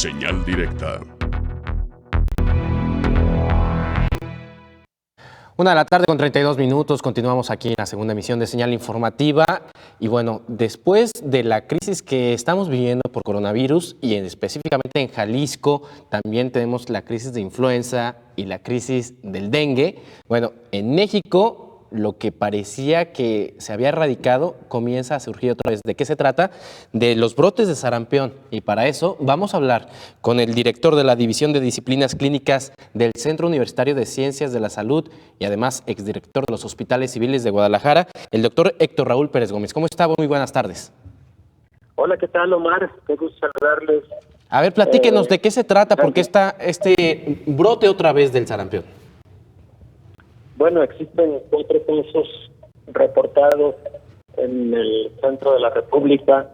Señal directa. 1:32 p.m. Continuamos aquí en la segunda emisión de Señal Informativa. Y bueno, después de la crisis que estamos viviendo por coronavirus y específicamente en Jalisco, también tenemos la crisis de influenza y la crisis del dengue. Bueno, en México lo que parecía que se había erradicado comienza a surgir otra vez. ¿De qué se trata? De los brotes de sarampión. Y para eso vamos a hablar con el director de la División de Disciplinas Clínicas del Centro Universitario de Ciencias de la Salud y además exdirector de los Hospitales Civiles de Guadalajara, el doctor Héctor Raúl Pérez Gómez. ¿Cómo está? Muy buenas tardes. Hola, ¿qué tal, Omar? Qué gusto saludarles. A ver, platíquenos de qué se trata, por qué está este brote otra vez del sarampión. Bueno, existen 4 casos reportados en el centro de la República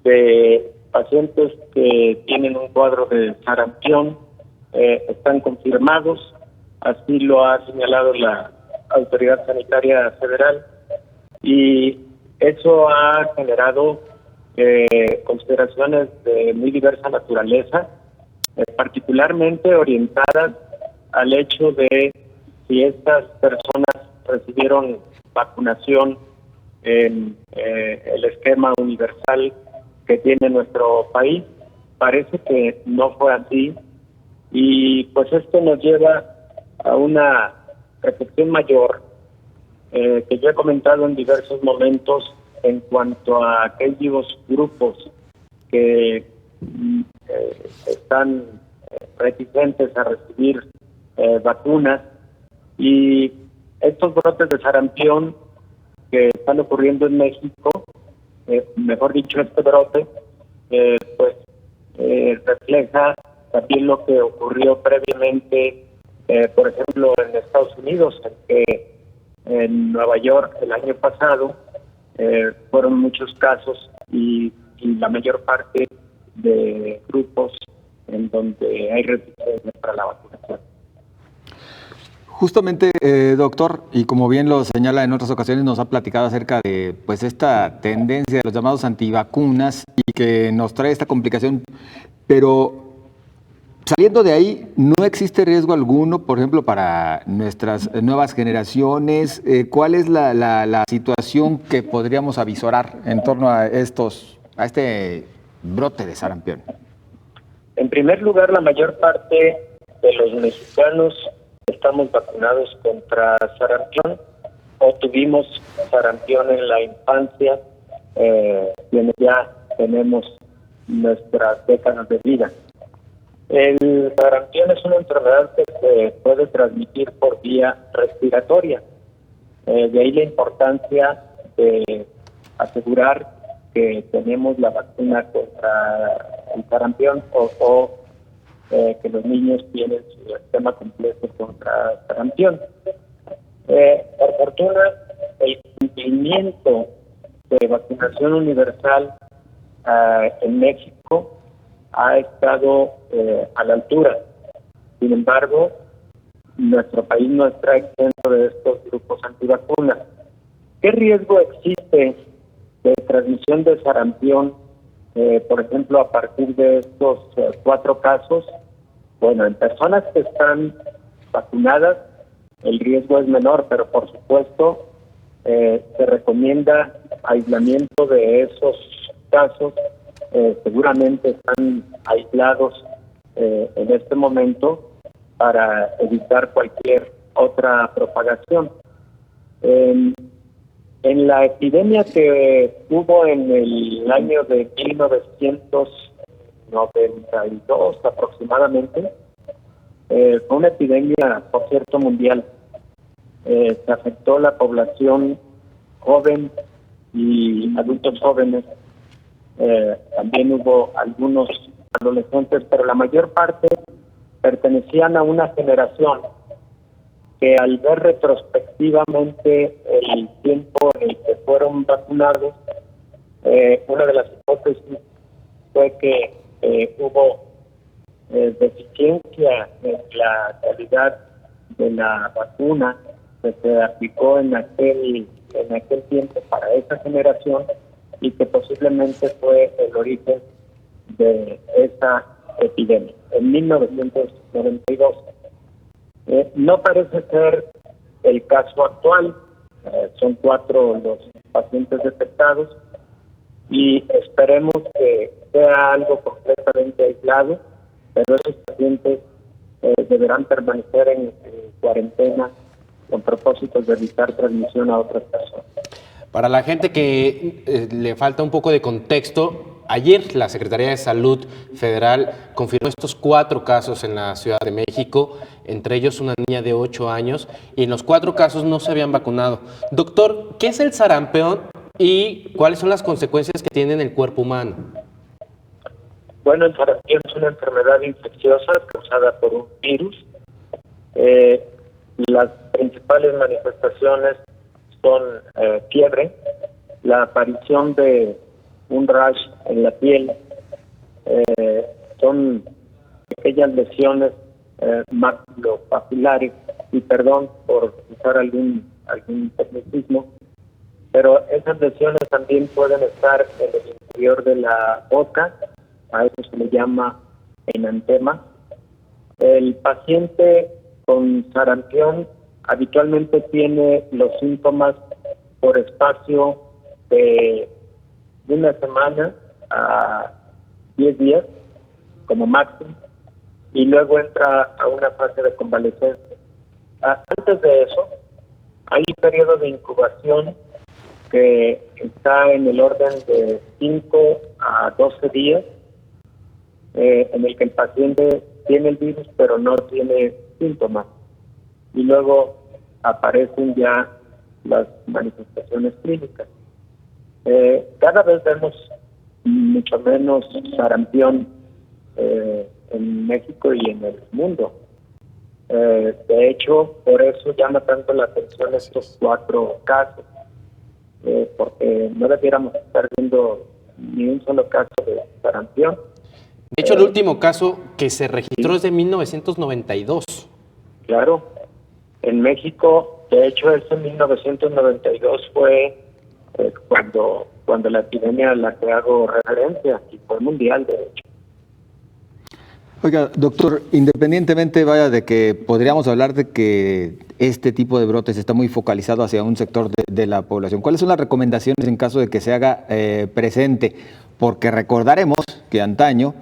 de pacientes que tienen un cuadro de sarampión, están confirmados, así lo ha señalado la Autoridad Sanitaria Federal, y eso ha generado consideraciones de muy diversa naturaleza, particularmente orientadas al hecho de si estas personas recibieron vacunación en el esquema universal que tiene nuestro país. Parece que no fue así, y pues esto nos lleva a una reflexión mayor que yo he comentado en diversos momentos en cuanto a aquellos grupos que están reticentes a recibir vacunas. Y estos brotes de sarampión que están ocurriendo en México, mejor dicho, este brote, refleja también lo que ocurrió previamente, por ejemplo, en Estados Unidos, en Nueva York el año pasado, fueron muchos casos y la mayor parte de grupos en donde hay resistencia para la vacunación. Justamente, doctor, y como bien lo señala en otras ocasiones, nos ha platicado acerca de pues esta tendencia de los llamados antivacunas y que nos trae esta complicación, pero saliendo de ahí, ¿no existe riesgo alguno, por ejemplo, para nuestras nuevas generaciones? ¿Cuál es la situación que podríamos avisorar en torno a este brote de sarampión? En primer lugar, la mayor parte de los mexicanos estamos vacunados contra sarampión o tuvimos sarampión en la infancia, quienes ya tenemos nuestras décadas de vida. El sarampión es una enfermedad que se puede transmitir por vía respiratoria. De ahí la importancia de asegurar que tenemos la vacuna contra el sarampión o que los niños tienen su esquema completo contra sarampión. Por fortuna, el cumplimiento de vacunación universal en México ha estado a la altura. Sin embargo, nuestro país no está exento de estos grupos antivacunas. ¿Qué riesgo existe de transmisión de sarampión, por ejemplo, a partir de estos 4 casos? Bueno, en personas que están vacunadas el riesgo es menor, pero por supuesto se recomienda aislamiento de esos casos. Seguramente están aislados en este momento para evitar cualquier otra propagación. En la epidemia que hubo en el año de 1992 aproximadamente, fue una epidemia, por cierto, mundial. Se afectó la población joven y adultos jóvenes. También hubo algunos adolescentes, pero la mayor parte pertenecían a una generación que al ver retrospectivamente el tiempo en el que fueron vacunados, una de las hipótesis fue que hubo deficiencia en la calidad de la vacuna que se aplicó en aquel tiempo para esa generación y que posiblemente fue el origen de esa epidemia, en 1992. No parece ser el caso actual. Son 4 los pacientes detectados y esperemos que sea algo completamente aislado, pero esos pacientes deberán permanecer en cuarentena con propósitos de evitar transmisión a otras personas. Para la gente que le falta un poco de contexto, ayer la Secretaría de Salud Federal confirmó estos 4 casos en la Ciudad de México, entre ellos una niña de 8 años, y en los 4 casos no se habían vacunado. Doctor, ¿qué es el sarampión y cuáles son las consecuencias que tiene en el cuerpo humano? Bueno, el sarampión es una enfermedad infecciosa causada por un virus. Las principales manifestaciones son fiebre, la aparición de un rash en la piel, son pequeñas lesiones maculopapilares, y perdón por usar algún tecnicismo, pero esas lesiones también pueden estar en el interior de la boca, a eso se le llama enantema. El paciente con sarampión habitualmente tiene los síntomas por espacio de una semana a 10 días como máximo, y luego entra a una fase de convalecencia. Antes de eso, hay un periodo de incubación que está en el orden de 5 a 12 días, en el que el paciente tiene el virus pero no tiene síntomas, y luego aparecen ya las manifestaciones clínicas. Cada vez vemos mucho menos sarampión en México y en el mundo. De hecho, por eso llama tanto la atención estos 4 casos, porque no debiéramos estar viendo ni un solo caso de sarampión. De hecho, el último caso que se registró es de 1992. Claro, en México, de hecho, ese 1992 fue cuando la epidemia a la que hago referencia, y fue mundial, de hecho. Oiga, doctor, independientemente vaya de que podríamos hablar de que este tipo de brotes está muy focalizado hacia un sector de la población, ¿cuáles son las recomendaciones en caso de que se haga presente? Porque recordaremos que antaño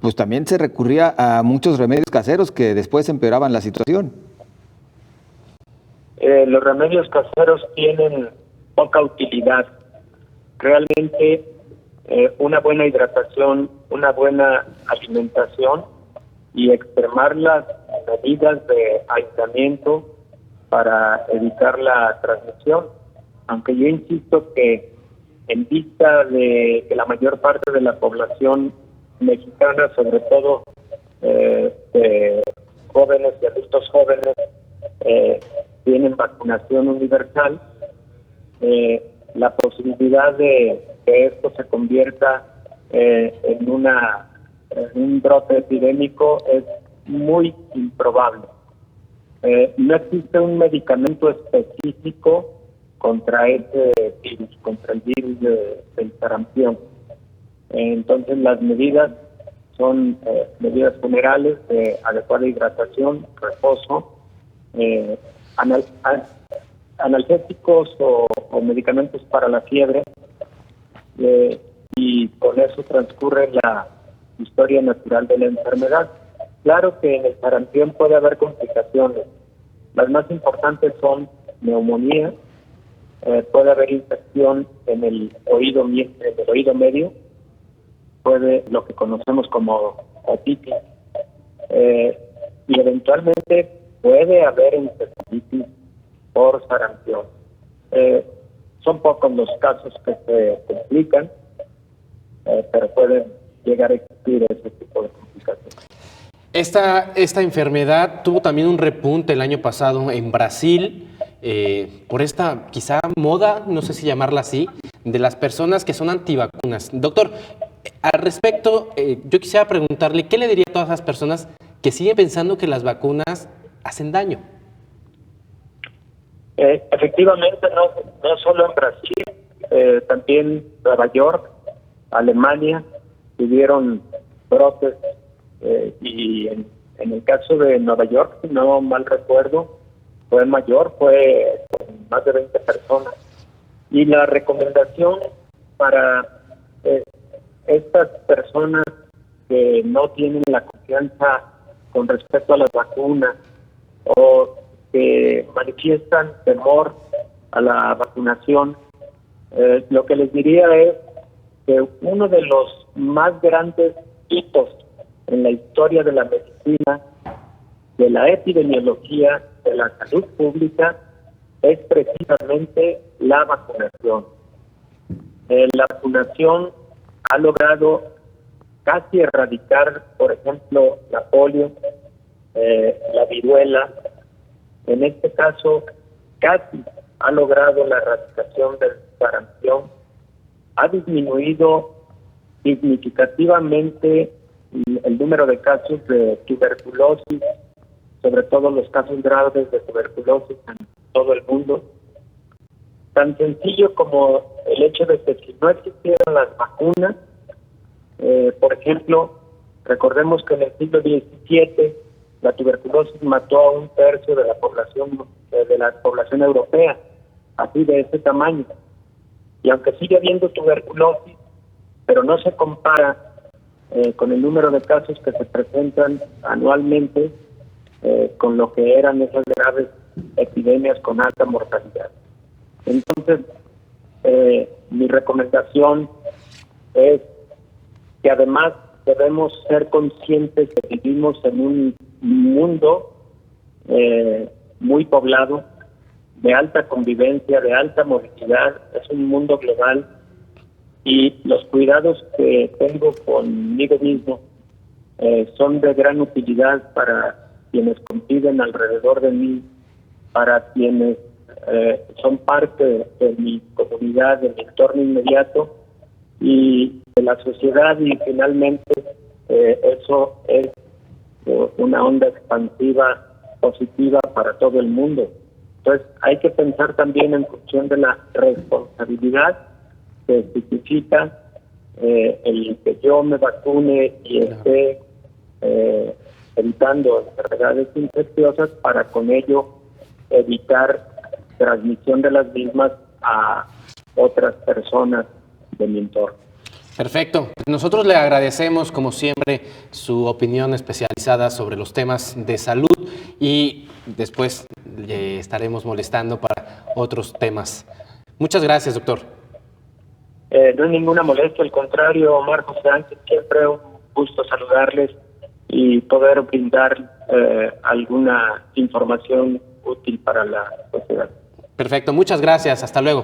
pues también se recurría a muchos remedios caseros que después empeoraban la situación. Los remedios caseros tienen poca utilidad. Realmente una buena hidratación, una buena alimentación y extremar las medidas de aislamiento para evitar la transmisión. Aunque yo insisto que en vista de que la mayor parte de la población mexicana, sobre todo de jóvenes y adultos jóvenes, tienen vacunación universal, la posibilidad de que esto se convierta en un brote epidémico es muy improbable. No existe un medicamento específico contra ese virus, contra el virus del sarampión. Entonces las medidas son medidas generales de adecuada hidratación, reposo, analgésicos o medicamentos para la fiebre, y con eso transcurre la historia natural de la enfermedad. Claro que en el sarampión puede haber complicaciones. Las más importantes son neumonía, puede haber infección en el oído medio, puede lo que conocemos como otitis, y eventualmente puede haber encefalitis por sarampión. Son pocos los casos que se complican, pero pueden llegar a existir ese tipo de complicaciones. Esta enfermedad tuvo también un repunte el año pasado en Brasil por esta quizá moda, no sé si llamarla así, de las personas que son antivacunas. Doctor, al respecto, yo quisiera preguntarle, ¿qué le diría a todas esas personas que siguen pensando que las vacunas hacen daño? Efectivamente, no solo en Brasil, también Nueva York, Alemania, tuvieron brotes y en el caso de Nueva York, si no mal recuerdo, fue mayor, fue con más de 20 personas. Y la recomendación para estas personas que no tienen la confianza con respecto a las vacunas o que manifiestan temor a la vacunación, lo que les diría es que uno de los más grandes hitos en la historia de la medicina, de la epidemiología, de la salud pública, es precisamente la vacunación. La vacunación ha logrado casi erradicar, por ejemplo, la polio, la viruela. En este caso, casi ha logrado la erradicación del sarampión. Ha disminuido significativamente el número de casos de tuberculosis, sobre todo los casos graves de tuberculosis en todo el mundo. Tan sencillo como el hecho de que si no existieran las vacunas, por ejemplo, recordemos que en el siglo XVII la tuberculosis mató a 1/3 de la población europea, así de ese tamaño. Y aunque sigue habiendo tuberculosis, pero no se compara con el número de casos que se presentan anualmente con lo que eran esas graves epidemias con alta mortalidad. Entonces, mi recomendación es que además debemos ser conscientes que vivimos en un mundo muy poblado, de alta convivencia, de alta movilidad, es un mundo global, y los cuidados que tengo conmigo mismo son de gran utilidad para quienes conviven alrededor de mí, para quienes son parte de mi comunidad, de mi entorno inmediato y de la sociedad, y finalmente eso es una onda expansiva positiva para todo el mundo. Entonces hay que pensar también en función de la responsabilidad que significa el que yo me vacune y esté evitando enfermedades infecciosas para con ello evitar transmisión de las mismas a otras personas de mi entorno. Perfecto. Nosotros le agradecemos, como siempre, su opinión especializada sobre los temas de salud y después le estaremos molestando para otros temas. Muchas gracias, doctor. No hay ninguna molestia, al contrario, Omar José Ángel, siempre un gusto saludarles y poder brindar alguna información útil para la sociedad. Perfecto, muchas gracias. Hasta luego.